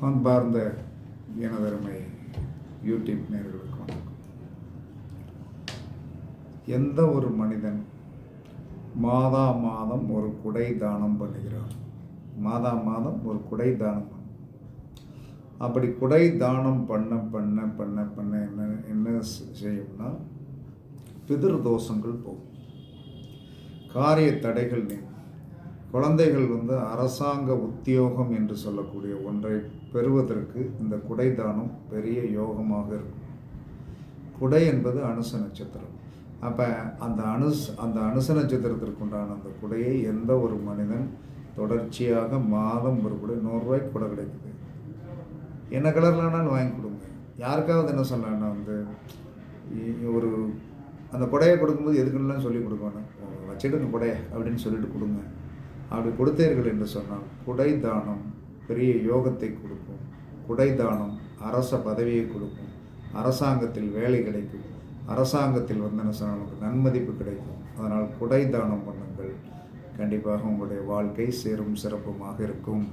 அன்பார்ந்த எனதருமை யூடியூப் நேயர்களுக்கு வணக்கம். எந்த ஒரு மனிதன் மாதம் ஒரு குடை தானம் பண்ணுகிறார், மாதம் ஒரு குடை தானம் அப்படி குடை தானம் பண்ண என்ன செய்யும்னா பிதிர் தோஷங்கள் போகும், காரிய தடைகள் நீங்கும். குழந்தைகள் அரசாங்க உத்தியோகம் என்று சொல்லக்கூடிய ஒன்றை பெறுவதற்கு இந்த குடை தானம் பெரிய யோகமாக இருக்கும். குடை என்பது அனுச நட்சத்திரம். அப்போ அந்த அனுச நட்சத்திரத்திற்கு உண்டான அந்த குடையை எந்த ஒரு மனிதன் தொடர்ச்சியாக மாதம் ஒரு குடை 100 ரூபாய்க்கு கூட கிடைக்குது, என்ன கலர்லானாலும் வாங்கி கொடுங்க. யாருக்காவது என்ன சொல்லலான்னா ஒரு அந்த குடையை கொடுக்கும்போது எதுக்குலாம் சொல்லி கொடுக்கணும், வச்சுடுங்க குடையை அப்படின்னு சொல்லிட்டு கொடுங்க. அப்படி கொடுத்தீர்கள் என்று சொன்னால் குடை தானம் பெரிய யோகத்தை கொடுக்கும். குடை தானம் அரச பதவியை கொடுக்கும், அரசாங்கத்தில் வேலை கிடைக்கும், அரசாங்கத்தில் என்ன சொன்னால் நமக்கு நன்மதிப்பு கிடைக்கும். அதனால் குடை தானம் பண்ணுங்கள், கண்டிப்பாக உங்களுடைய வாழ்க்கை சீரும் சிறப்புமாக இருக்கும்.